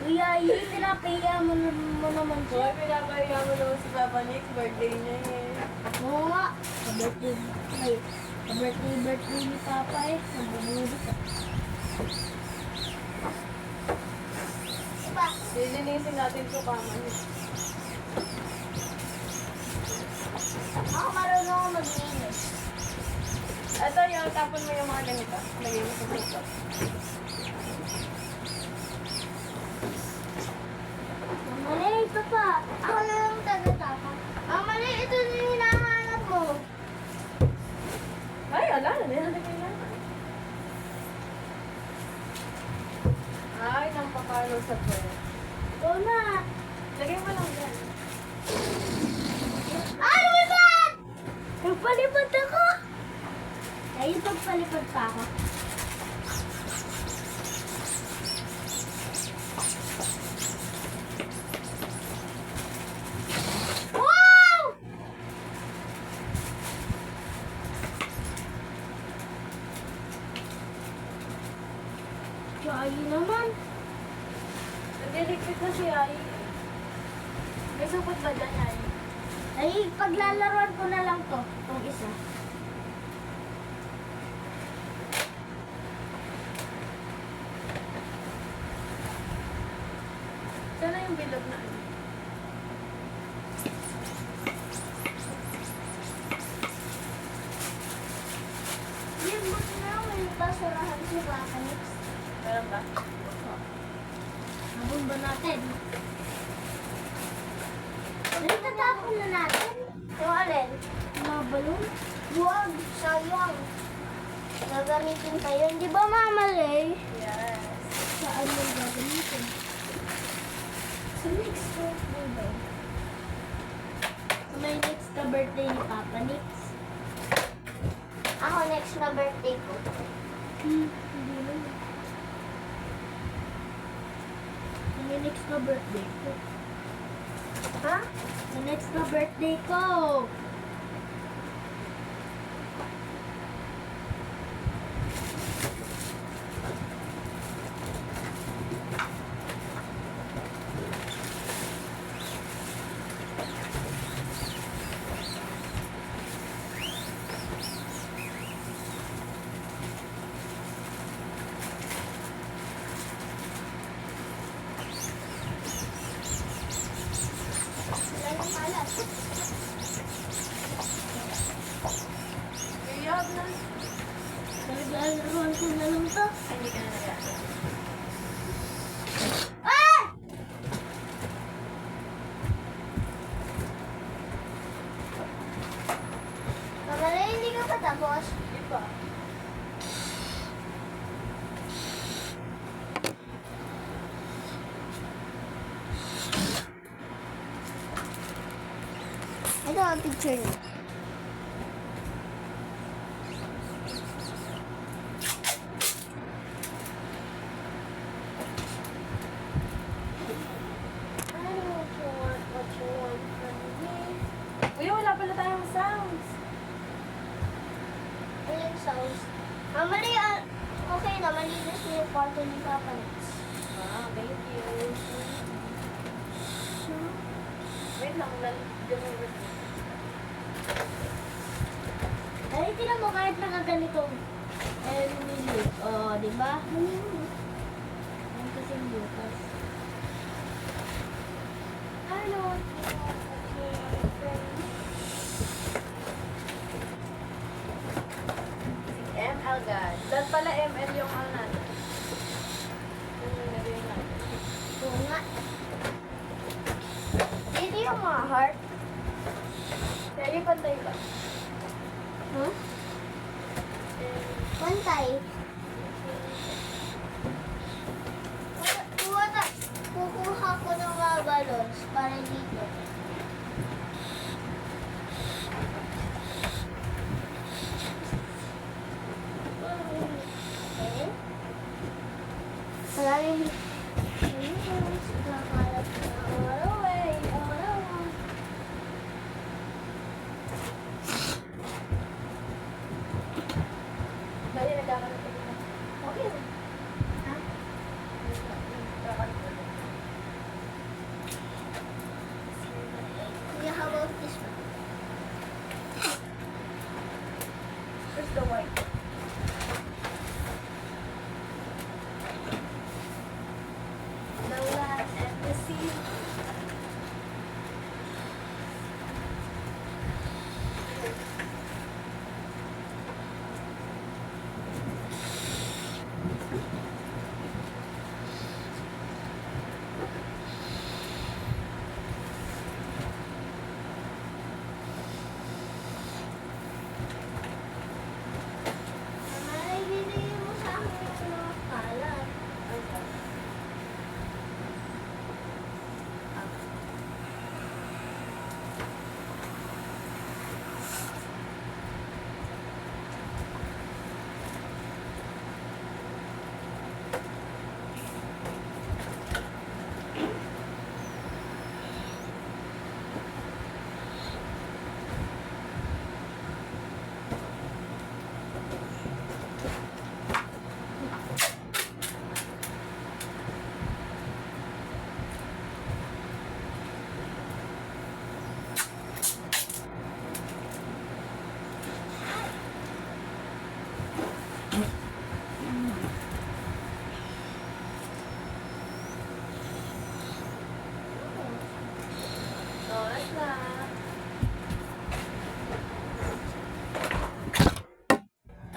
A: Kuya, yun pinapaya mo naman
B: Hoy,
A: siya.
B: pinapahiya mo naman si Papa Nix, birthday niya eh.
A: Oo nga. Sa birthday ni Papa eh. Nabubuli ka.
C: Diba?
B: Lilinisin natin yung kama niya.
C: Ako marunong ako maglinis.
B: Ito yung tapon mo yung mga ganito. Lagay mo sa buka.
C: Mali, ito pa. Ako na lang tagatapon. Mali, ito na yung hinahanap mo.
B: Ay, ala, nilalagay na. Ay, nampakalo sa pwede.
C: Go na.
B: Lagay mo lang dyan.
C: Ay, lumipad!
A: Nagpalipad ako! Ay, pagpalipad pa ako.
C: Wow!
A: Ay, naman.
B: Nag-electric na si Ai. May supot ba dyan, Ai?
A: Ay, paglalaroan ko na lang to. Itong isa.
B: Sana yung bilog na ano?
C: Yung buti na may basurahan si Papa Nix.
B: Meron ba?
A: Habon ba natin?
C: Ay, tatapon na natin. Yung alin?
A: Mga balon?
C: Huwag, sayang. Gagamitin pa yun. Di ba, Mama Lay?
B: Yes.
A: Saan yung gagamitin?
C: Sa next birthday daw.
A: Sa may next na birthday ni Papa Nix.
C: Ako next na birthday ko.
A: Hindi naman. Sa may next na birthday ko.
C: Ha?
A: Sa next na birthday ko.
C: Wala nang kalat.
B: Iyab na.
A: Naglalaroan ko na lang to.
B: Ay, hindi ka na nag-aano.
C: Ah! Mama Lay, hindi ka pa tapos?
B: Di ba?
C: Ito ang picture niya.
B: I don't want what you want from me. Uy, wala pala tayong sounds.
C: Ayun, sounds. Mama Lay, okay na, malinis niya yung kwarto ni Papa Nix.
B: Ah, thank you. Wait lang, lalagyan mo.
A: Ay, tinan mo kahit nakaganitong Emily. Oh, di ba? Yan kasi yung butas.
C: I don't want what you want from me.
B: ML guys. Dahil pala ML yung ano natin. Yung nilagay natin.
C: Oo nga. Dito yung mga heart.
B: Kaya yung pantay ba?
C: Huh? Pantay. Kukuha ko ng mga balloons para dito. Okay. Maraming balloons. Kakalat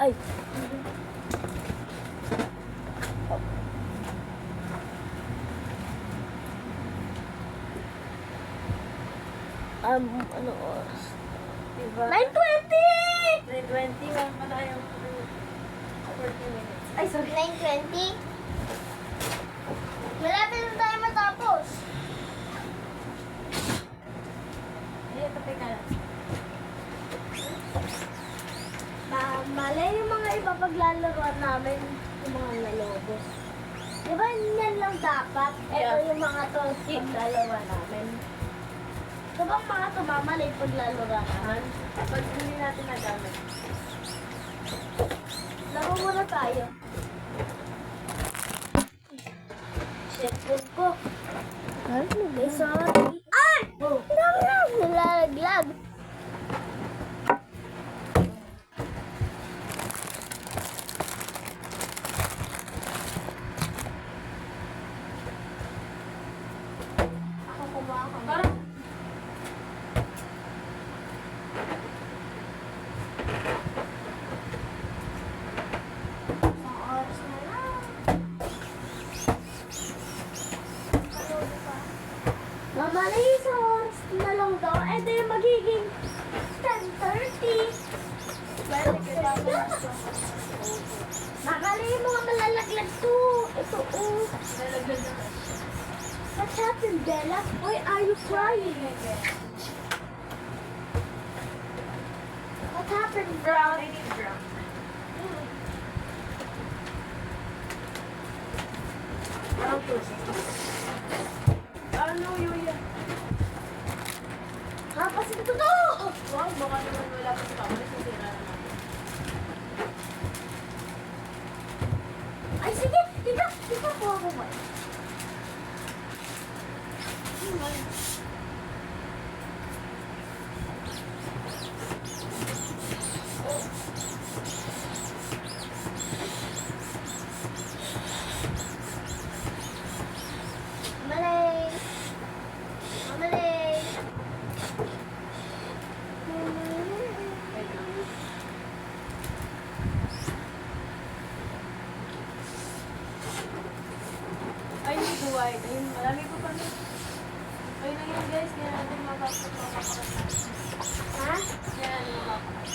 A: Ay. Ano oras?
B: Diba?
A: 9:20!
B: 9:20, meron pa tayong 40 minutes. Ay, sorry.
C: 9:20. Malapit na tayo matapos.
B: Ay, tapay ka lang.
A: Malay yung mga ipapaglalaroan namin, yung mga lalobos. Di ba yan lang dapat? Ito
B: Yeah.
A: yung mga to, paglalaroan namin. Ito bang mga tumamalay paglalaroan namin?
B: Pag hindi natin nagamit.
A: Laro muna tayo. Cellphone ko. Ay, sorry. Ay!
C: Oh.
A: Nilalaglag.
C: Ako kumuha ka.
B: Parang,
C: Isang oras na lang. Ano pa?
A: Mamalay sa oras na lang daw. Eh, di magiging 10:30.
C: Pwede ka dapat.
A: Makalay yung mga malalaglag to. Ito, oh.
B: nalaglag naman.
A: What happened, Bella? Why are you crying? What happened,
B: Brown, I need brown. Brown toothpaste. Ano, Yuya?
A: Hapasin ito to!
B: Wow, baka naman wala pa sa kamay. Sisira na natin.
A: Ay, sige! Tika po ako ba?
C: Malay. Malay.
B: Wait lang. Ay, hindi ko white. Ayun, marami pa pa rin. Ayun na yun, guys. Kaya natin mapapakakat natin.
C: Ha?
B: Kaya natin mapapakakat.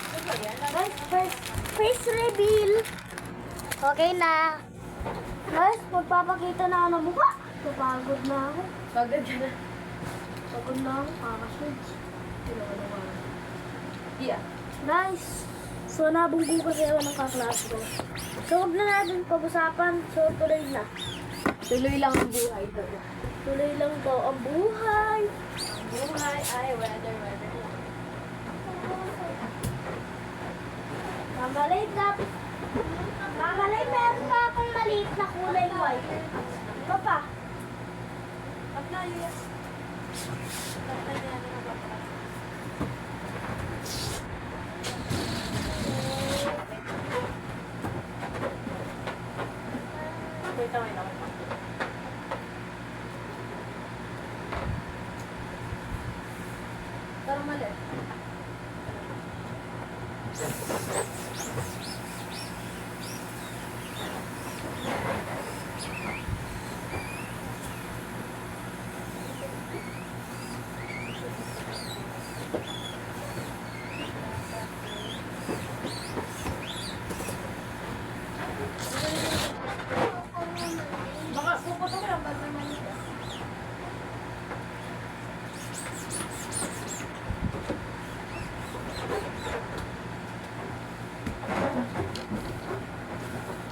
B: Ito ba yan?
A: Guys, face reveal. Okay na. Guys, magpapakita na ako ng mukha. Napagod na ako.
B: Pagod ka na.
A: Pagod na ako. Kakaswitch.
B: Yeah.
A: Guys, so nabunggo kasi ako ng kaklas ko. So huwag na natin pag-usapan. So tuloy na.
B: Tuloy lang ang buhay ko.
A: Tuloy lang po ang buhay.
B: Buhay ay weather lang.
A: Mamalay na. Mamalay, meron pa akong maliit na kulay white. Ito pa.
B: At na, Yuya. At na yan ang mapapakakat. Wait lang, wait lang. Parang mali. Baka puputok lang, ba't naman ito?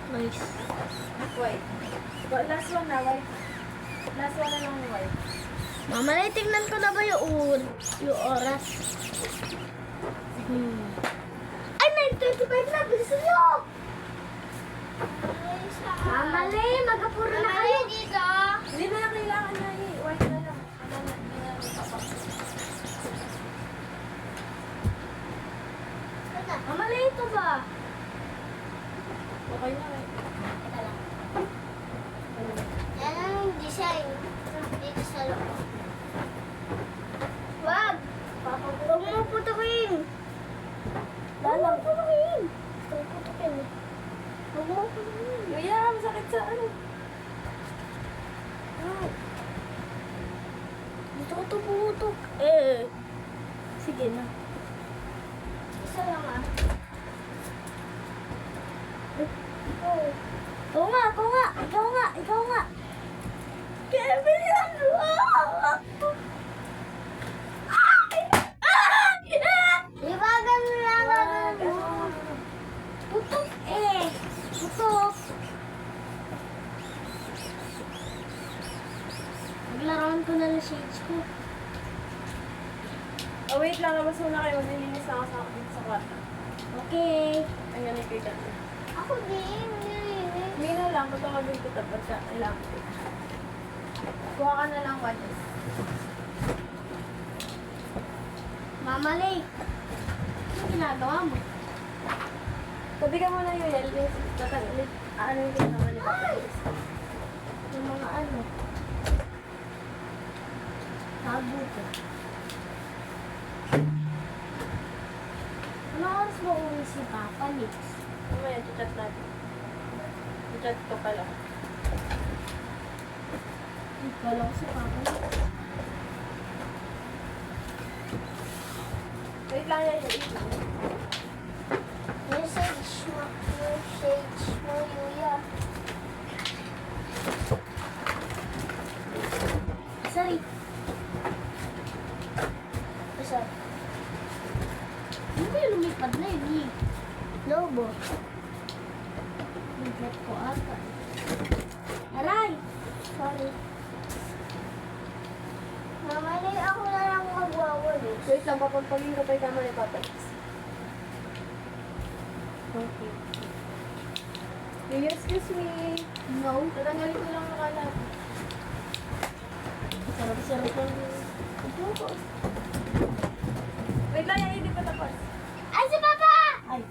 A: Nice.
B: White. Last one na, white. Last one na lang white.
A: Mamalay, tingnan ko na ba yung oras? Ay, 9:25 na. Bilisan nyo! Mamalay, magapuro na kayo.
C: dito.
B: Hindi na lang kailangan na white na lang. Ano na, hindi na lang ipapak.
A: Mamalay, ito ba?
B: Okay na, white.
C: Yan ang design dito sa loob.
B: sa ano?
A: Dito ko tumutok. Eh. Sige na.
C: Isa lang ah.
A: Ikaw nga, ikaw nga. Ikaw nga, ikaw nga. Kevin yan.
C: Di ba ganun lang gagawin mo?
A: Putok eh. Putok. Naglaruan ko na lang shades ko.
B: Oh, wait lang. Labas muna kayo. Maglilinis na ako sa kwarto.
A: Okay.
B: Ayan, ikaw dyan.
C: Ako din. Nilinis.
B: Hindi na lang. Patawagin kita pagka kailangan ko. Kuha ka na lang, Wanis.
A: Mama Lay. Ano ginagawa mo?
B: Tabi ka muna yung yellow. Ano yung naman ni Papa?
A: Yung mga ano. Tago ko. Ano oras mo uwi si Papa, Nix?
B: Mamaya, chat natin. Chat ko pala.
A: Wala ko si Papa.
B: Wait lang yan. Wait lang.
C: Message mo, Yuya.
A: Sorry.
C: Isa.
A: Hindi ko yung lumipad na yun eh.
C: Lobo.
A: Naglet ko ata. Aray!
C: Sorry. Mamalay ako na lang magwawalis.
B: Wait lang, papagpagin ko pa yung kama ni Papa.
A: Okay.
B: Will you excuse me?
A: No.
B: Tatanggalin ko lang nakalap.
A: Sarap-sarap lang.
B: Wait lang, yan hindi pa tapos.
C: Ay, si Papa!
A: Ay.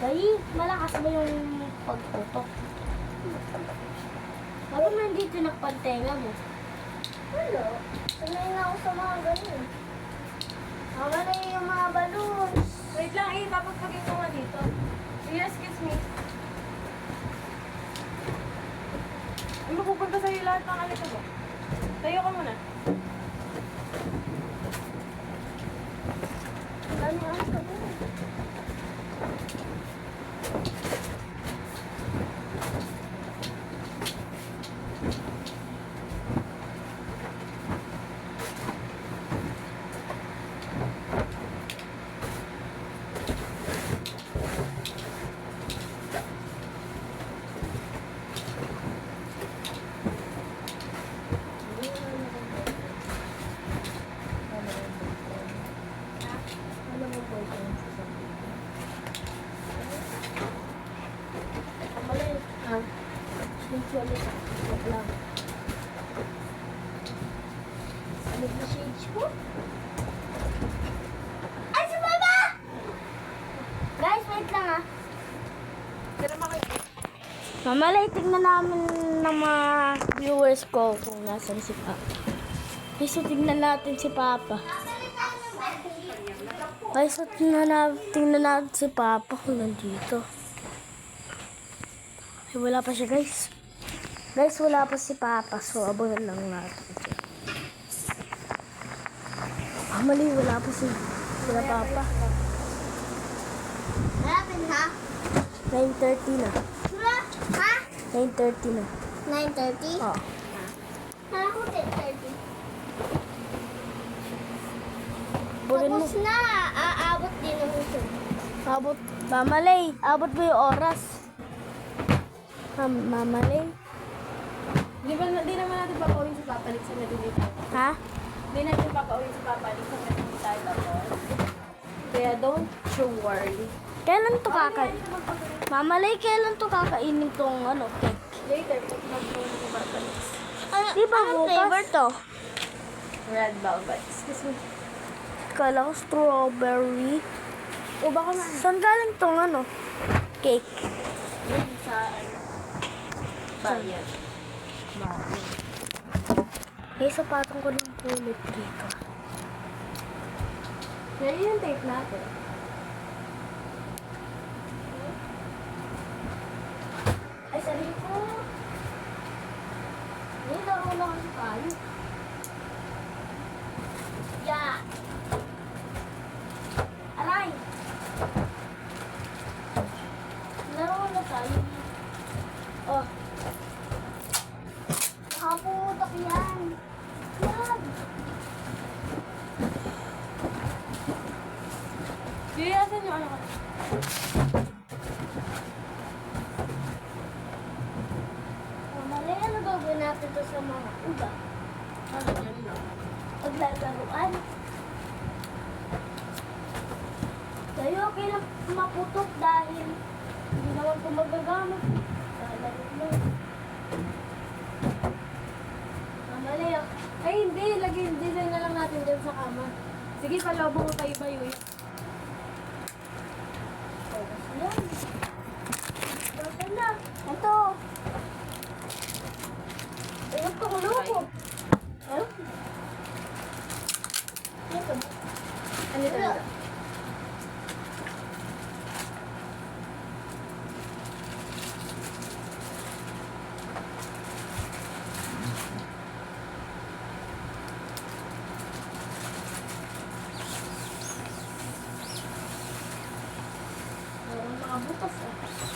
A: Ay, malakas ba yung pagtutok? Bakit mo hindi tinakpantenga mo?
C: Hello. Sanay na ako sa mga ganun. Mamalay yung mga balloons.
B: Wait lang, papagpagin ko nga dito. Will you excuse me? Ano pupunta sa'yo lahat ng alika mo? Tayo ka muna.
C: Ano ang sabi?
A: Ano mo po ito? Mali. Usually, wag lang. Ano ba shades ko?
C: Ay, si Papa! Guys, wait lang ah.
B: Tira mo kayo.
A: Mamalay, tignan namin ng mga viewers ko kung nasan si Papa. Okay, so tignan natin si Papa. Okay, so tignan natin si Papa kung nandito. Ay, wala pa siya, guys. Guys, wala pa si Papa. So, abangan lang natin. Mali, wala pa si Papa.
C: Hanapin ha?
A: 9:30 na.
C: Wala? Ha?
A: 9:30 na.
C: 9:30?
A: Oh.
C: Kala ko 10:30.
A: Bugin mo.
C: Tapos na, aabot din ang ito.
A: Abot. Mamalay. Abot ba yung oras? Mamalay.
B: Di naman natin papawin si Papa Alex sa natin dito.
A: Ha?
B: Hindi natin papawin si Papa Alex sa natin tayo tapos. Kaya don't you worry.
A: Kailan to kakain? Mamalay, kailan to kakainin tong ano, cake?
B: Later, pag mag-phone ko Papa Alex.
A: Di ba bukas? Flavor to?
B: Red velvet. Excuse me.
A: Kala ko strawberry.
B: O baka na.
A: Saan galing tong ano? Cake.
B: Yun sa bayan.
A: Eh, sapatong ko ng pulot dito.
B: Yan yung tape natin.
A: tayo. Yeah. Aray! Laro na tayo. Oh. Nakaputok yan. Yan.
B: Giyasan yung ano ka.
C: Mali, ano gagawin natin to sa mga uga?
B: Ano yan lang?
C: Paglalaruan. Tayo, okay lang maputok dahil hindi naman po magagamit. Lalaro mo.
B: Mali ah. Ay hindi, design na lang natin dyan sa kama. Sige, palobo ko tayo ba yun?
C: Yan. Basta na. Ito. Ewan ko lobo.
B: Ano?
C: Ito.
B: Ano ito?
C: Wala.
B: Parang nakabukas ah.